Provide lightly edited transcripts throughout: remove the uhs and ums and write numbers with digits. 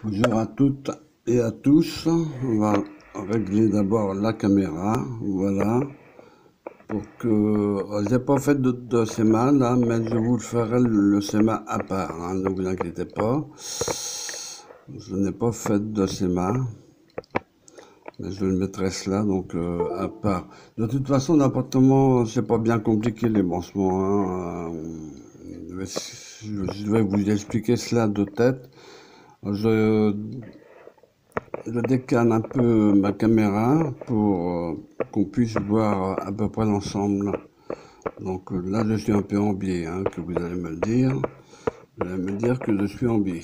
Bonjour à toutes et à tous. On va régler d'abord la caméra. Voilà. Pour que. J'ai pas fait de schéma là, mais je vous ferai le schéma à part. Hein, ne vous inquiétez pas. Je n'ai pas fait de schéma. Mais je le mettrai cela donc à part. De toute façon, l'appartement, c'est pas bien compliqué les branchements. Hein. Je vais vous expliquer cela de tête. Je Je décale un peu ma caméra pour qu'on puisse voir à peu près l'ensemble. Donc là, je suis un peu en biais, hein, que vous allez me le dire. Vous allez me dire que je suis en biais.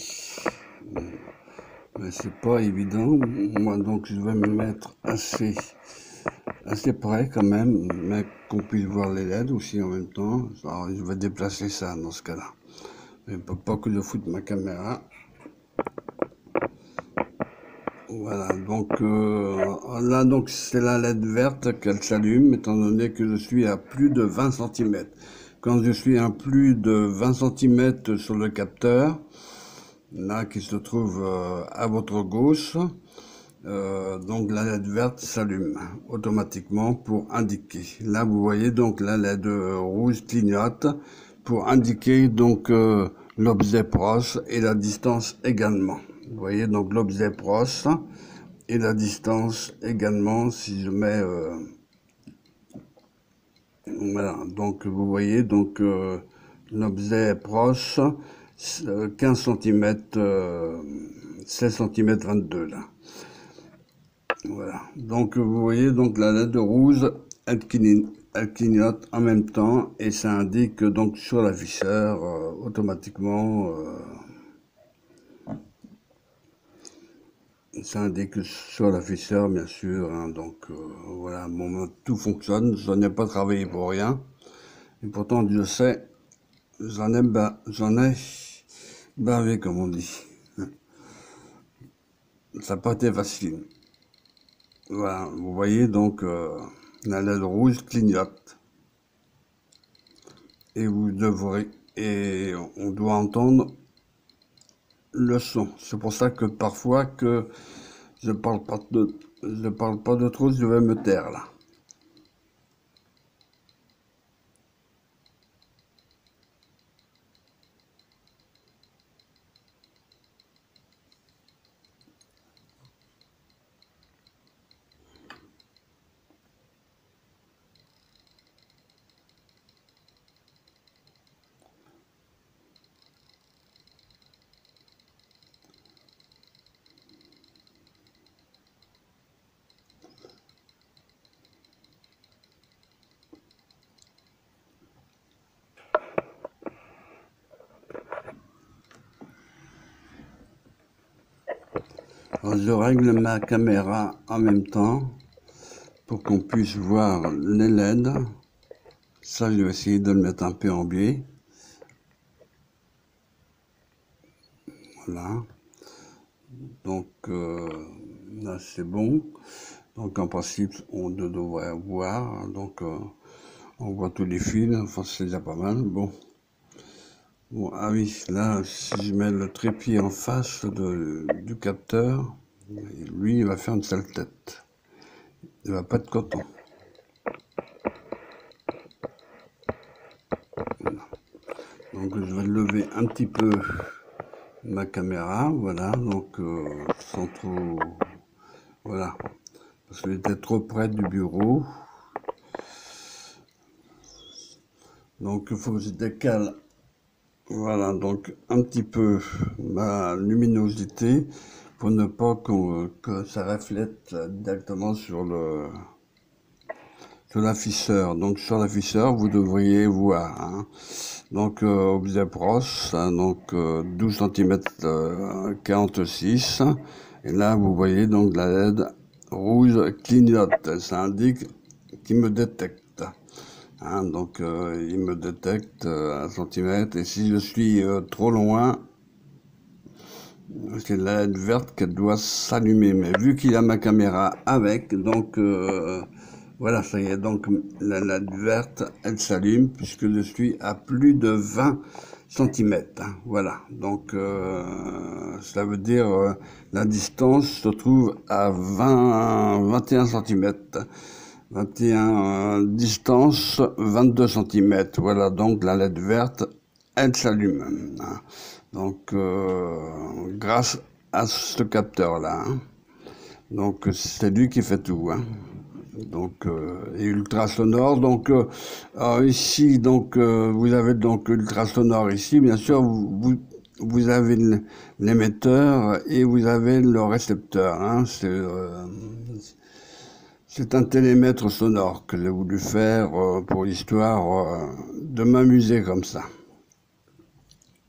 Mais c'est pas évident. Moi, donc, je vais me mettre assez près quand même, mais qu'on puisse voir les LED aussi en même temps. Alors, je vais déplacer ça dans ce cas-là. Il ne faut pas que je foute ma caméra. Voilà, donc là, donc c'est la LED verte qu'elle s'allume, étant donné que je suis à plus de 20 cm. Quand je suis à plus de 20 cm sur le capteur, là qui se trouve à votre gauche, donc la LED verte s'allume automatiquement pour indiquer. Là, vous voyez donc la LED rouge clignote pour indiquer donc l'objet proche et la distance également. Vous voyez donc l'objet proche et la distance également si je mets voilà, donc vous voyez donc l'objet proche 15 cm 16 cm 22 là. Voilà, donc vous voyez donc la LED rouge elle clignote en même temps et ça indique donc sur l'afficheur automatiquement ça indique sur l'afficheur, bien sûr. Hein, donc voilà, bon, tout fonctionne. Je n'ai pas travaillé pour rien. Et pourtant, Dieu sait, j'en ai bavé, comme on dit. Ça n'a pas été facile. Voilà, vous voyez donc la LED rouge clignote. Et vous devrez, et on doit entendre le son. C'est pour ça que parfois que je parle pas de trop, je vais me taire là. Alors, je règle ma caméra en même temps pour qu'on puisse voir les LED. Ça, je vais essayer de le mettre un peu en biais. Voilà. Donc là, c'est bon. Donc en principe, on devrait voir. Donc on voit tous les fils. Enfin, c'est déjà pas mal. Bon. Bon, ah oui, là, si je mets le trépied en face du capteur, lui, il va faire une sale tête. Il va pas être content. Donc je vais lever un petit peu ma caméra, voilà, donc sans trop, voilà, parce qu'elle était trop près du bureau. Donc il faut que je décale, voilà, donc un petit peu ma luminosité pour ne pas que ça reflète directement sur l'afficheur. Donc sur l'afficheur, vous devriez voir. Hein. Donc objet proche, hein, donc 12 cm 46. Et là, vous voyez donc la LED rouge clignote. Ça indique qu'il me détecte. Hein, donc il me détecte à 1 cm. Et si je suis trop loin, c'est la LED verte qu'elle doit s'allumer. Mais vu qu'il a ma caméra avec, donc Voilà, ça y est, donc la LED verte, elle s'allume puisque je suis à plus de 20 centimètres. Voilà, donc ça veut dire la distance se trouve à 21 centimètres. 21 distance, 22 centimètres. Voilà, donc la LED verte, elle s'allume. Donc, grâce à ce capteur-là. Donc, c'est lui qui fait tout. Donc, et ultrasonore. Donc, ici, donc, vous avez donc ultrasonore ici. Bien sûr, vous avez l'émetteur et vous avez le récepteur. C'est un télémètre sonore que j'ai voulu faire pour l'histoire de m'amuser comme ça.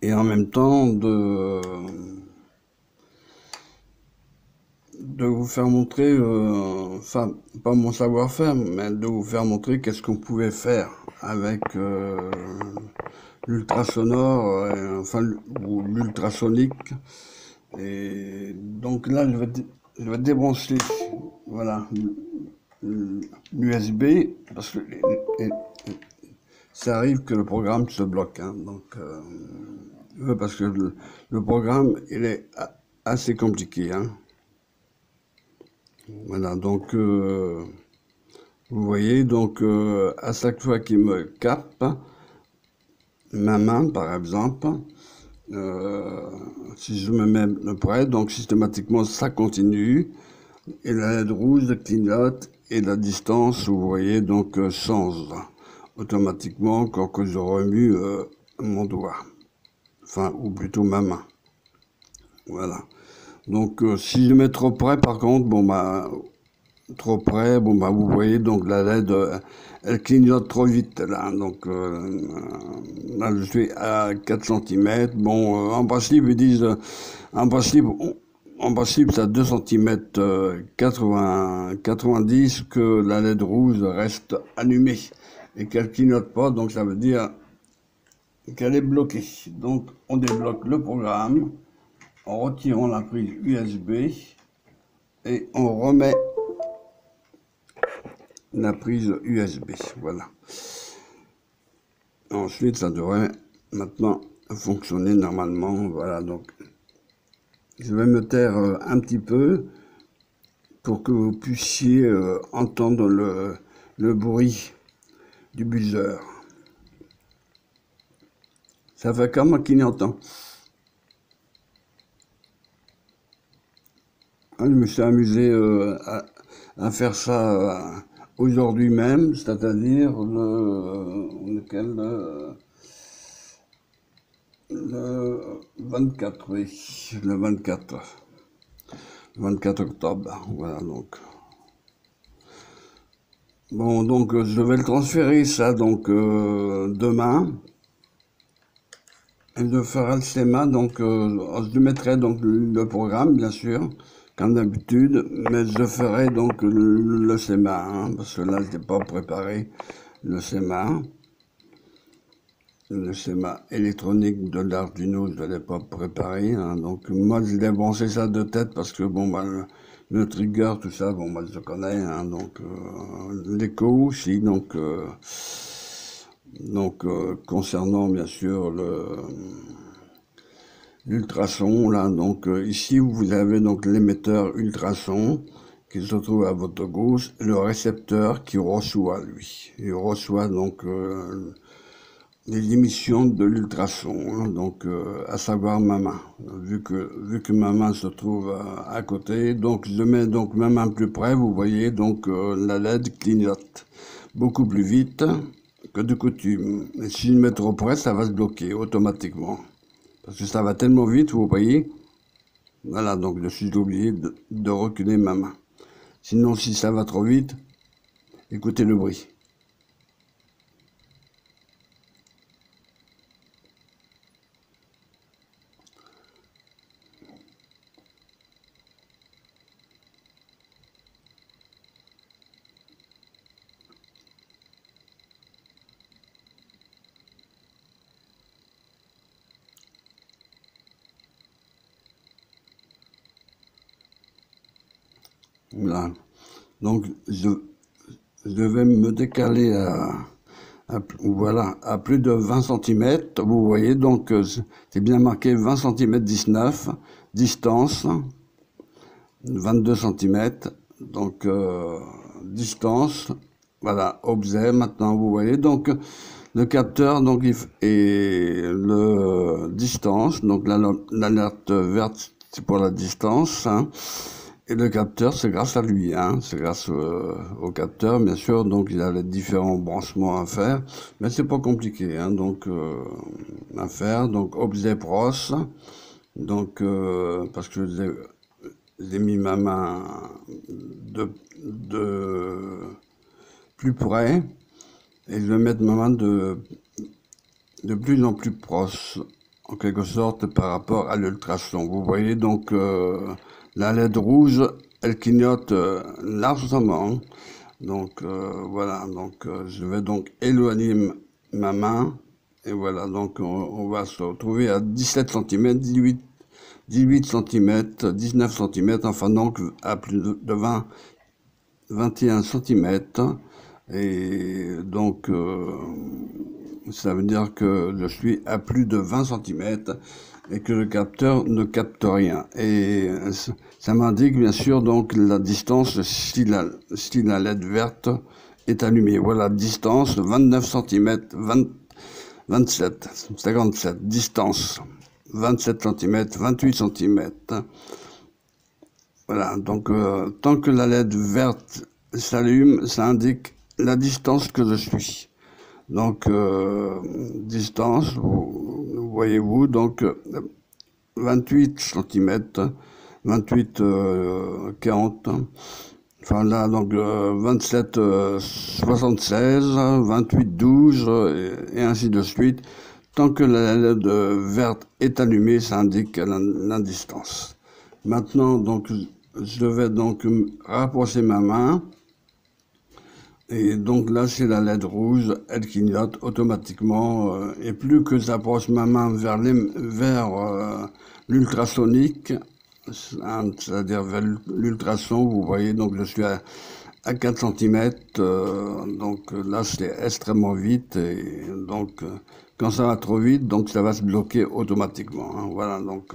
Et en même temps de vous faire montrer, enfin, pas mon savoir-faire, mais de vous faire montrer qu'est-ce qu'on pouvait faire avec l'ultrasonore, enfin, ou l'ultrasonique. Et donc là, je vais débrancher, voilà, l'USB, parce que ça arrive que le programme se bloque, donc, parce que le programme, il est assez compliqué, Voilà, donc, vous voyez, donc, à chaque fois qu'il me capte, ma main, par exemple, si je me mets près, donc systématiquement, ça continue, et la LED rouge clignote, et la distance, vous voyez, donc, change automatiquement quand je remue mon doigt, enfin, ou plutôt ma main. Voilà. Donc, si je mets trop près, par contre, bon, bah, trop près, bon, bah, vous voyez, donc la LED, elle clignote trop vite, là. Donc, là, je suis à 4 centimètres. Bon, en principe, ils disent, en principe, en principe, c'est à 2 centimètres 90 que la LED rouge reste allumée et qu'elle clignote pas, donc ça veut dire qu'elle est bloquée. Donc, on débloque le programme en retirant la prise USB et on remet la prise USB. Voilà. Ensuite, ça devrait maintenant fonctionner normalement. Voilà, donc je vais me taire un petit peu pour que vous puissiez entendre le bruit du buzzer. Ça fait comme un clignotant. Je me suis amusé à faire ça aujourd'hui même, c'est-à-dire le 24, oui, le 24 octobre, voilà donc. Bon, donc je vais le transférer ça donc demain. Et je ferai le schéma, donc je mettrai donc le programme, bien sûr, comme d'habitude, mais je ferai donc le schéma, parce que là, je n'ai pas préparé le schéma. Le schéma électronique de l'Arduino, je ne l'ai pas préparé, donc moi, je l'ai branché ça de tête, parce que, bon, bah, le trigger, tout ça, bon, moi, je connais, donc l'écho aussi, donc concernant, bien sûr, l'ultrason, là, donc ici vous avez donc l'émetteur ultrason qui se trouve à votre gauche, et le récepteur qui reçoit lui. Il reçoit donc les émissions de l'ultrason, donc à savoir ma main. Vu que ma main se trouve à côté, donc je mets donc ma main plus près, vous voyez donc la LED clignote beaucoup plus vite que de coutume. Et si je mets trop près, ça va se bloquer automatiquement. Parce que ça va tellement vite, vous voyez. Voilà, donc je suis obligé de reculer ma main. Sinon, si ça va trop vite, écoutez le bruit. Voilà. Donc, je je vais me décaler voilà, à plus de 20 cm. Vous voyez, donc c'est bien marqué 20 cm 19, distance 22 cm, donc distance, voilà, objet. Maintenant vous voyez donc le capteur donc et le distance, donc l'alerte verte c'est pour la distance, hein. Et le capteur, c'est grâce à lui, hein. C'est grâce au capteur, bien sûr. Donc, il a les différents branchements à faire, mais c'est pas compliqué, hein. Donc, à faire. Donc, objet pros. Donc, parce que j'ai mis ma main de plus près, et je vais mettre ma main de plus en plus proche, en quelque sorte, par rapport à l'ultrason. Vous voyez donc la LED rouge, elle clignote largement. Donc voilà, donc je vais donc éloigner ma main. Et voilà, donc on va se retrouver à 17 cm, 18 cm, 19 cm, enfin donc à plus de 21 cm. Et donc ça veut dire que je suis à plus de 20 cm et que le capteur ne capte rien. Et ça m'indique bien sûr donc la distance si la LED verte est allumée. Voilà, distance 29 cm, 27, 57, distance 27 cm, 28 cm. Voilà, donc tant que la LED verte s'allume, ça indique la distance que je suis. Donc, distance, voyez-vous, donc 28 cm, 28, 40, enfin là, donc 27, 76, 28, 12, et ainsi de suite. Tant que la LED verte est allumée, ça indique la distance. Maintenant, donc, je vais donc rapprocher ma main. Et donc là, c'est la LED rouge, elle clignote automatiquement. Et plus que j'approche ma main vers l'ultrasonique, c'est-à-dire vers l'ultrason, vous voyez, donc je suis à 4 cm. Donc là, c'est extrêmement vite. Et donc, quand ça va trop vite, donc ça va se bloquer automatiquement, hein. Voilà, donc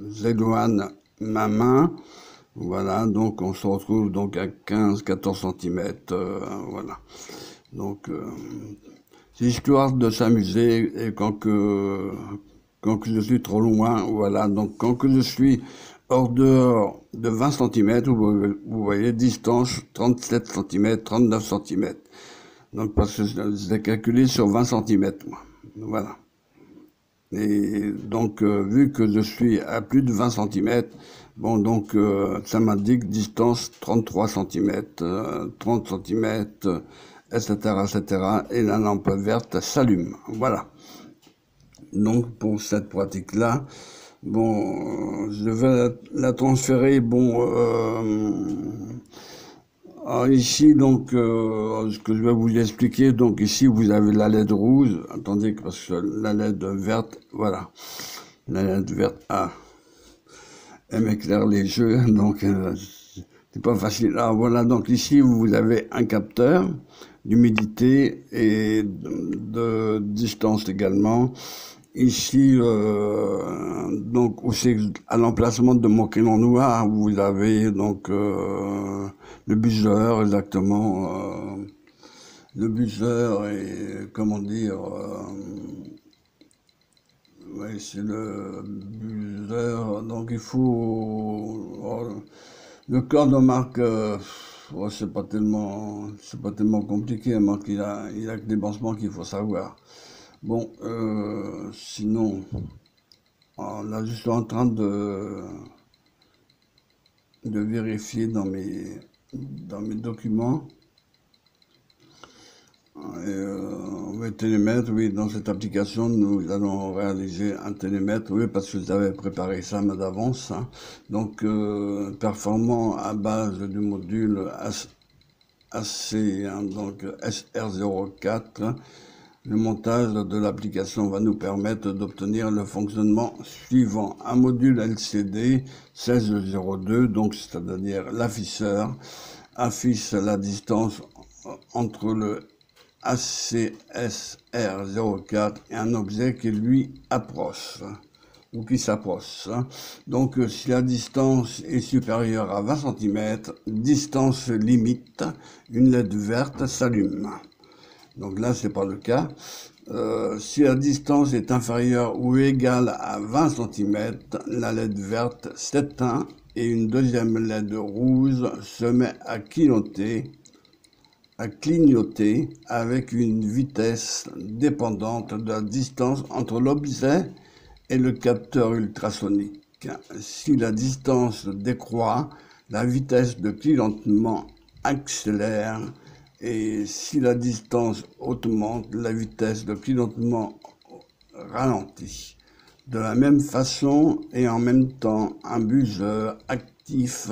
j'éloigne ma main. Voilà, donc on se retrouve donc à 15-14 cm, voilà. Donc, c'est histoire de s'amuser, et quand je suis trop loin, voilà, donc quand que je suis hors dehors de 20 cm, vous voyez, distance 37 cm, 39 cm. Donc, parce que je l'ai calculé sur 20 cm, moi. Voilà. Et donc, vu que je suis à plus de 20 cm, bon, donc, ça m'indique distance 33 cm, 30 cm, etc., etc. Et la lampe verte s'allume. Voilà. Donc, pour cette pratique-là, bon, je vais la transférer, bon, alors ici, donc, ce que je vais vous expliquer, donc ici, vous avez la LED rouge. Attendez, parce que la LED verte, voilà. La LED verte, elle m'éclaire les yeux, donc c'est pas facile. Alors voilà, donc ici, vous avez un capteur d'humidité et de distance également. Ici, donc, c'est à l'emplacement de mon crayon noir, vous avez donc le buzzer, exactement. Le buzzer et, comment dire, ouais, c'est le buzzer. Donc, il faut... le code de marque, c'est pas tellement compliqué, à moins qu'il a que des branchements qu'il faut savoir. Bon, sinon, là, je suis en train de vérifier dans mes documents. Oui, télémètre, oui, dans cette application, nous allons réaliser un télémètre, oui, parce que j'avais préparé ça d'avance, hein. Donc, performant à base du module AC, hein, donc SR04. Le montage de l'application va nous permettre d'obtenir le fonctionnement suivant. Un module LCD 1602, donc c'est-à-dire l'afficheur, affiche la distance entre le ACSR04 et un objet qui lui approche ou qui s'approche. Donc si la distance est supérieure à 20 cm, distance limite, une LED verte s'allume. Donc là, c'est pas le cas. Si la distance est inférieure ou égale à 20 cm, la LED verte s'éteint et une deuxième LED rouge se met à clignoter avec une vitesse dépendante de la distance entre l'objet et le capteur ultrasonique. Si la distance décroît, la vitesse de clignotement accélère et si la distance augmente, la vitesse de clignotement ralentit. De la même façon et en même temps, un buzzer actif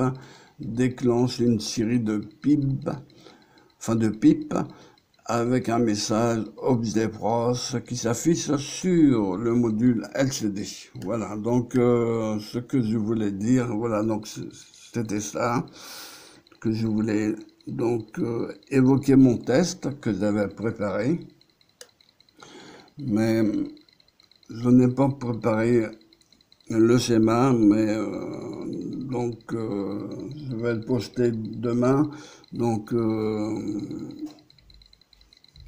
déclenche une série de pipes avec un message objet proche qui s'affiche sur le module LCD. Voilà, donc ce que je voulais dire, voilà, donc c'était ça que je voulais donc évoquer mon test que j'avais préparé, mais je n'ai pas préparé le schéma, mais donc je vais le poster demain, donc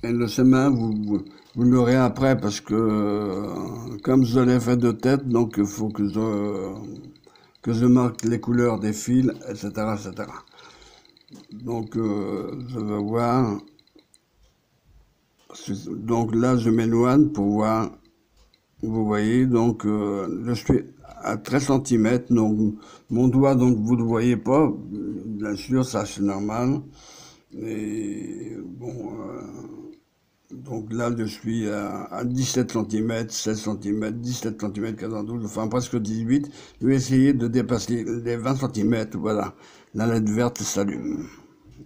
et le schéma vous l'aurez après parce que comme je l'ai fait de tête, donc il faut que je marque les couleurs des fils, etc., etc. Donc je vais voir. Donc là je m'éloigne pour voir. Vous voyez, donc je suis à 13 cm, donc mon doigt, donc vous ne le voyez pas, bien sûr, ça c'est normal. Et bon, donc là je suis à 17 cm, 16 cm, 17 cm, 92, enfin presque 18. Je vais essayer de dépasser les 20 cm, voilà. La LED verte s'allume.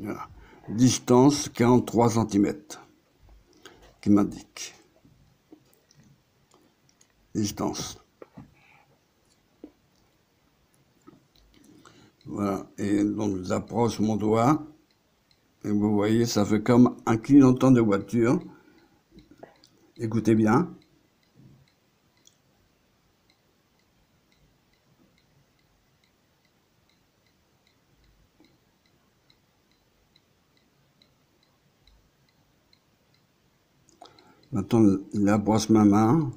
Voilà. Distance 43 cm, qui m'indique. Distance. Voilà, et donc j'approche mon doigt, et vous voyez, ça fait comme un clignotant de voiture. Écoutez bien. Maintenant, il approche ma main.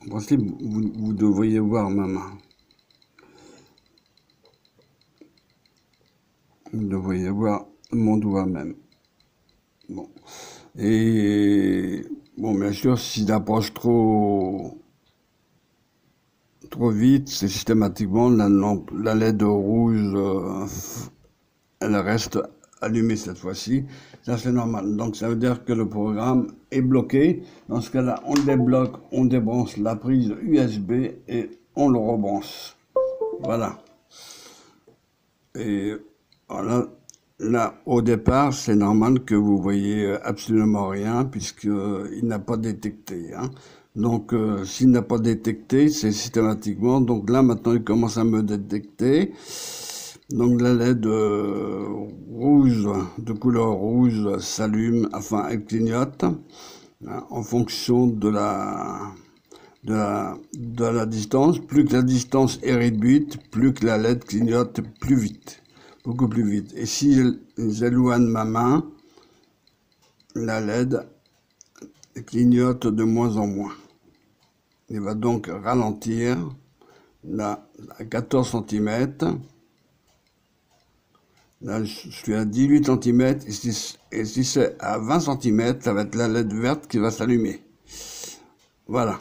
En principe, vous devriez voir ma main. Vous devriez voir mon doigt même. Bon. Et bon, bien sûr, s'il approche trop vite, c'est systématiquement la LED rouge, elle reste allumée cette fois-ci. Ça, c'est normal. Donc, ça veut dire que le programme est bloqué. Dans ce cas-là, on le débloque, on débranche la prise USB et on le rebranche. Voilà. Et voilà. Là, au départ, c'est normal que vous voyez absolument rien puisqu'il n'a pas détecté. Hein. Donc, s'il n'a pas détecté, c'est systématiquement. Donc là, maintenant, il commence à me détecter. Donc la LED rouge, de couleur rouge, s'allume, enfin elle clignote, hein, en fonction de la distance. Plus que la distance est réduite, plus que la LED clignote plus vite, beaucoup plus vite. Et si j'éloigne ma main, la LED clignote de moins en moins. Il va donc ralentir là, à 14 cm. Là, je suis à 18 cm, et si c'est à 20 cm, ça va être la LED verte qui va s'allumer. Voilà.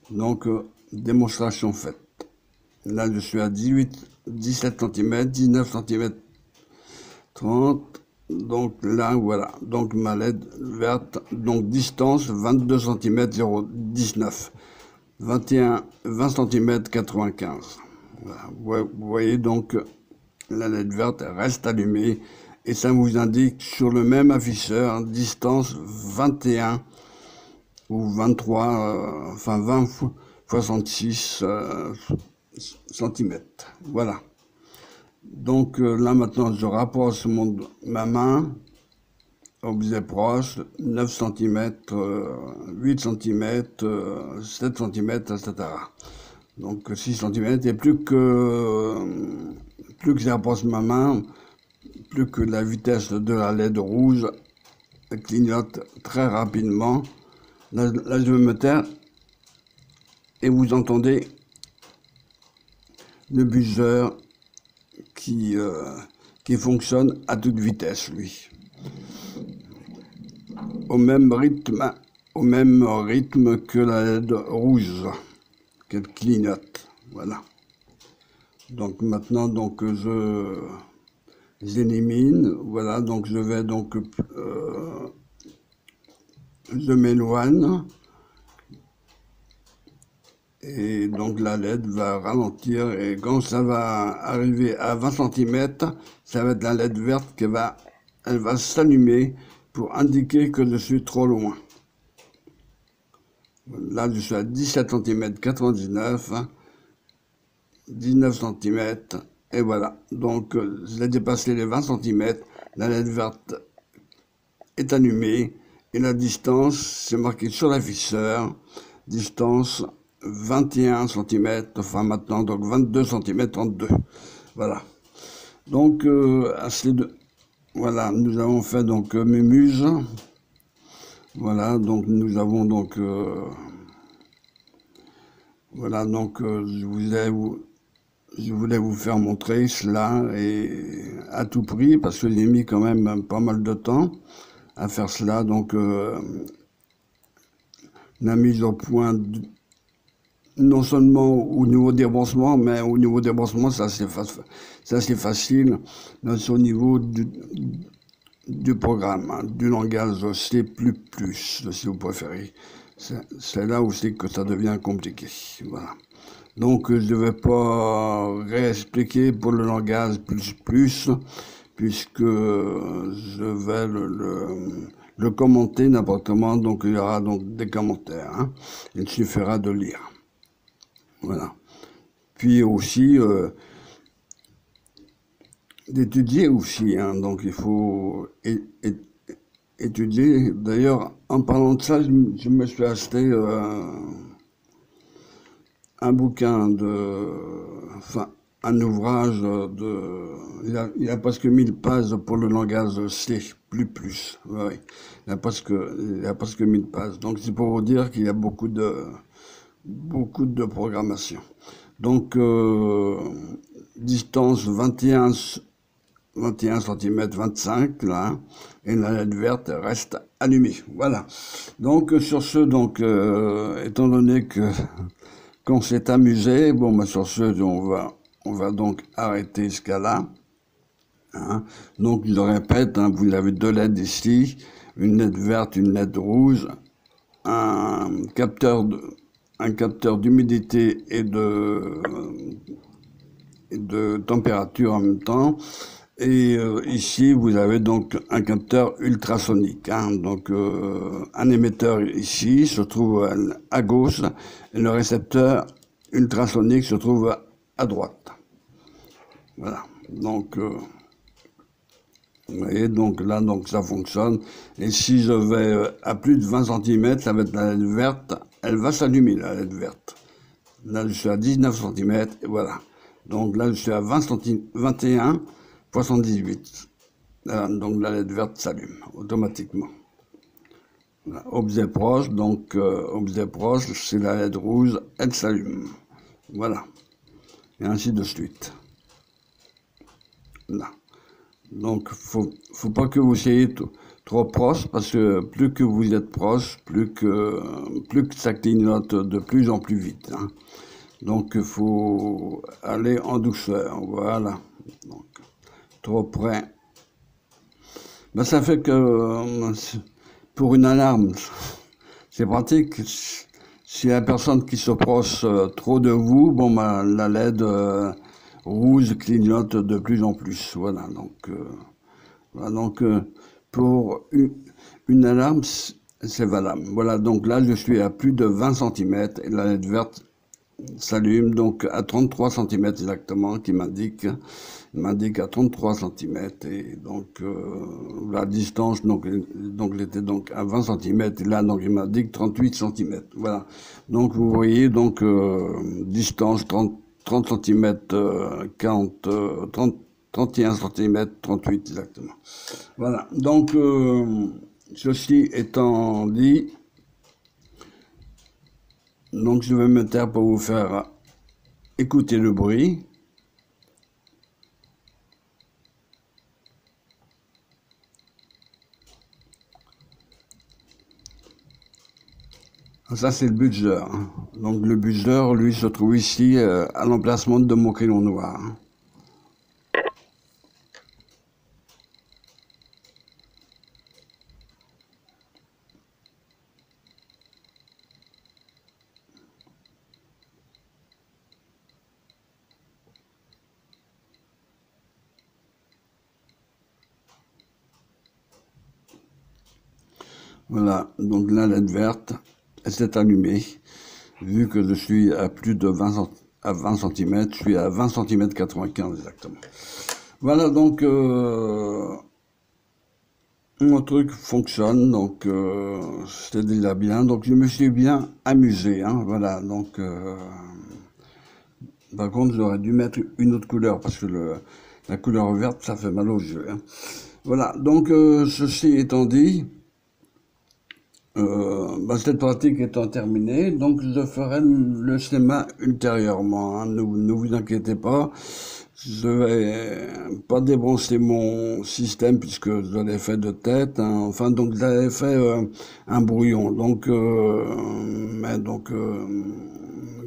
Donc, démonstration faite. Là, je suis à 17 cm, 19 cm, 30. Donc là, voilà. Donc, ma LED verte, donc distance 22 cm, 0,19. 20 cm, 95. Voilà. Vous voyez donc... La LED verte reste allumée et ça vous indique sur le même afficheur distance 21 ou 23, enfin 20 x 66 cm. Voilà. Donc là maintenant, je rapproche ma main, objet proche, 9 cm, 8 cm, 7 cm, etc. Donc 6 cm, et plus que j'approche ma main, plus que la vitesse de la LED rouge clignote très rapidement. Là, je vais me taire et vous entendez le buzzer qui fonctionne à toute vitesse, lui. Au même rythme que la LED rouge qu'elle clignote. Voilà. Donc maintenant, donc j'élimine. Voilà, donc je vais donc je m'éloigne. Et donc la LED va ralentir, et quand ça va arriver à 20 cm, ça va être la LED verte elle va s'allumer pour indiquer que je suis trop loin. Là, je suis à 17 cm 99, 19 cm, et voilà. Donc, j'ai dépassé les 20 cm, la LED verte est allumée, et la distance, c'est marqué sur l'afficheur, distance 21 cm, enfin maintenant, donc 22 cm 32. Voilà. Donc, voilà, nous avons fait donc Mémuse. Voilà, donc nous avons donc voilà, donc je voulais vous faire montrer cela, et à tout prix, parce que j'ai mis quand même pas mal de temps à faire cela. Donc la mise au point, non seulement au niveau des branchements, mais au niveau des branchements, c'est assez facile. C'est au niveau du programme, hein, du langage C++, si vous préférez. C'est là aussi que ça devient compliqué. Voilà. Donc, je ne vais pas réexpliquer pour le langage plus, puisque je vais le commenter n'importe comment. Donc, il y aura donc des commentaires. Hein. Il suffira de lire. Voilà. Puis aussi, d'étudier aussi. Hein. Donc, il faut étudier. D'ailleurs, en parlant de ça, je me suis acheté un bouquin enfin, un ouvrage il y a presque 1000 pages pour le langage C++. Oui, il y a presque 1000 pages. Donc, c'est pour vous dire qu'il y a beaucoup de programmation. Donc, distance 21 cm 25, là, hein, et la LED verte reste allumée. Voilà. Donc, sur ce, donc, étant donné qu'on s'est amusé, bon, bah, sur ce, on va donc arrêter ce cas-là. Hein. Donc, je le répète, hein, vous avez deux LED ici, une LED verte, une LED rouge, un capteur d'humidité et de température en même temps. Et ici, vous avez donc un capteur ultrasonique. Hein. Donc, un émetteur ici se trouve à gauche, et le récepteur ultrasonique se trouve à droite. Voilà. Donc, vous voyez, donc là, donc ça fonctionne. Et si je vais à plus de 20 cm, ça va être la LED verte. Elle va s'allumer, la LED verte. Là, je suis à 19 cm, et voilà. Donc là, je suis à 21 78. Donc la LED verte s'allume automatiquement. Voilà. Objet proche, donc objet proche, c'est la LED rouge, elle s'allume. Voilà. Et ainsi de suite. Là. Donc, faut pas que vous soyez trop proche, parce que plus que vous êtes proche, plus que ça clignote de plus en plus vite. Hein. Donc, il faut aller en douceur. Voilà. Donc, trop près. Ben, ça fait que pour une alarme, c'est pratique. Si la personne qui se proche trop de vous, bon, ben, la LED rouge clignote de plus en plus. Voilà. Donc, pour une alarme, c'est valable. Voilà. Donc là, je suis à plus de 20 cm et la LED verte s'allume donc à 33 centimètres exactement, qui m'indique à 33 centimètres. Et donc la distance, donc il était donc à 20 centimètres, et là donc il m'indique 38 centimètres. Voilà. Donc vous voyez, donc distance 30 centimètres, 40, 30, 31 centimètres, 38 exactement. Voilà. Donc ceci étant dit, donc je vais me taire pour vous faire écouter le bruit. Ça, c'est le buzzer. Donc le buzzer, lui, se trouve ici à l'emplacement de mon crayon noir. Voilà, donc la LED verte, elle s'est allumée. Vu que je suis à plus de 20 cm, je suis à 20 cm 95 exactement. Voilà, donc mon truc fonctionne, donc c'était déjà bien. Donc je me suis bien amusé, hein, voilà. Donc par contre, j'aurais dû mettre une autre couleur parce que la couleur verte, ça fait mal aux yeux. Hein. Voilà, donc ceci étant dit, cette pratique étant terminée, donc je ferai le schéma ultérieurement. Hein, ne vous inquiétez pas, je vais pas débrancher mon système puisque je l'ai fait de tête. Hein, enfin, donc j'avais fait un brouillon. Donc,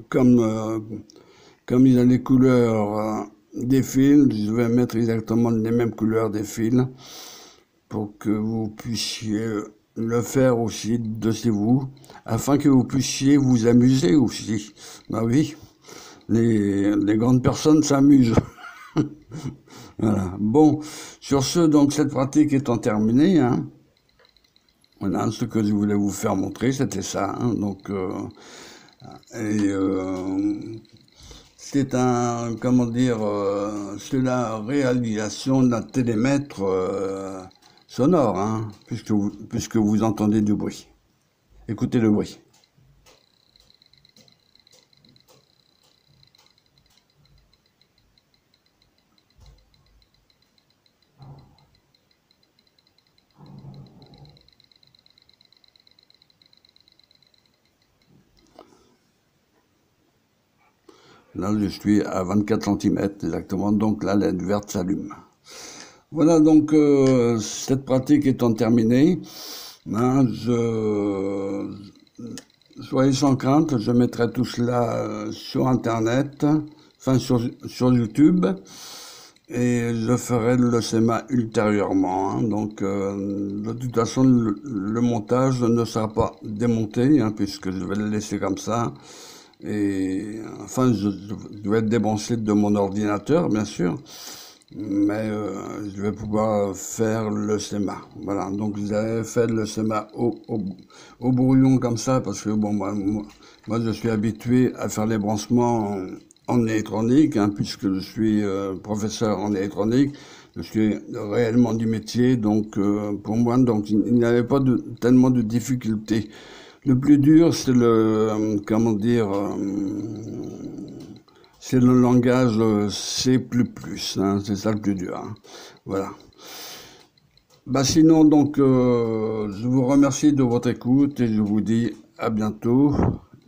comme il a les couleurs des fils, je vais mettre exactement les mêmes couleurs des fils pour que vous puissiez le faire aussi de chez vous, afin que vous puissiez vous amuser aussi. Bah oui, les grandes personnes s'amusent. Voilà. Bon, sur ce, donc cette pratique étant terminée, hein, voilà, ce que je voulais vous faire montrer, c'était ça. Hein, donc, c'est un, comment dire, c'est la réalisation d'un télémètre sonore, hein, puisque vous entendez du bruit. Écoutez le bruit. Là, je suis à 24 centimètres exactement, donc la LED verte s'allume. Voilà, donc cette pratique étant terminée, hein, soyez sans crainte, je mettrai tout cela sur Internet, enfin sur YouTube, et je ferai le schéma ultérieurement. Hein, donc, de toute façon, le montage ne sera pas démonté, hein, puisque je vais le laisser comme ça. Et enfin, je vais être débranché de mon ordinateur, bien sûr, mais je vais pouvoir faire le schéma. Voilà, donc j'avais fait le schéma au brouillon comme ça, parce que bon, moi je suis habitué à faire les branchements en électronique, hein, puisque je suis professeur en électronique. Je suis réellement du métier, donc pour moi, donc il n'y avait pas tellement de difficultés. Le plus dur, c'est comment dire, c'est le langage C++, hein, c'est ça le plus dur. Hein. Voilà. Bah sinon, donc, je vous remercie de votre écoute et je vous dis à bientôt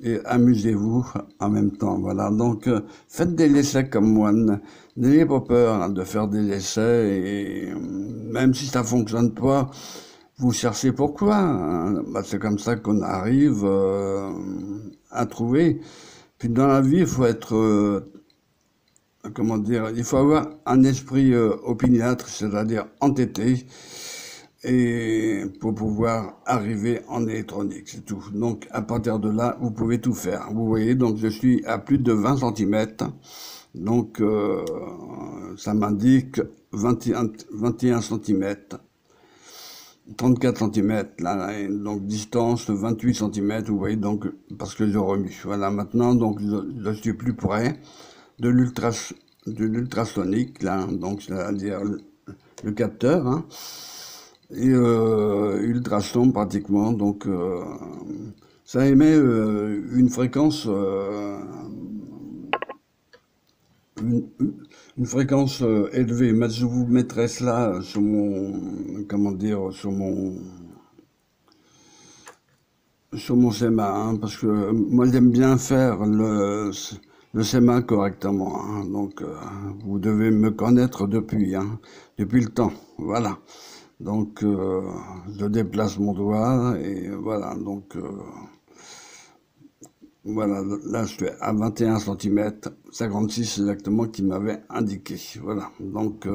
et amusez-vous en même temps. Voilà. Donc, faites des essais comme moi. N'ayez pas peur hein, de faire des essais et même si ça fonctionne pas, vous cherchez pourquoi. Hein. Bah, c'est comme ça qu'on arrive à trouver. Puis dans la vie, il faut être comment dire, il faut avoir un esprit opiniâtre, c'est-à-dire entêté, et pour pouvoir arriver en électronique, c'est tout. Donc à partir de là, vous pouvez tout faire. Vous voyez, donc je suis à plus de 20 centimètres, donc ça m'indique 21 centimètres. 34 cm, là, et donc distance 28 cm, vous voyez, donc, parce que j'ai remis. Voilà, maintenant, donc, je suis plus près de l'ultrasonique, là, donc, c'est-à-dire le capteur, hein, et ultrason pratiquement, donc, ça émet une fréquence une, une fréquence élevée. Mais je vous mettrai cela sur mon, comment dire, sur mon schéma, hein, parce que moi j'aime bien faire le schéma correctement, hein, donc vous devez me connaître depuis, hein, depuis le temps, voilà. Donc je déplace mon doigt et voilà, donc voilà, là je suis à 21 cm, 56 exactement qui m'avait indiqué, voilà. Donc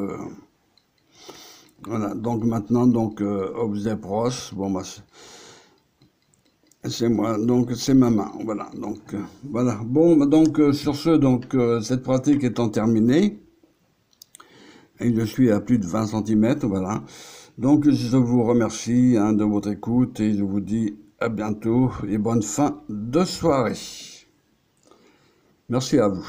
voilà, donc maintenant, donc objet proche, bon bah c'est moi, donc c'est ma main, voilà, donc voilà. Bon, donc sur ce, donc cette pratique étant terminée, et je suis à plus de 20 cm, voilà. Donc je vous remercie hein, de votre écoute et je vous dis à bientôt et bonne fin de soirée. Merci à vous.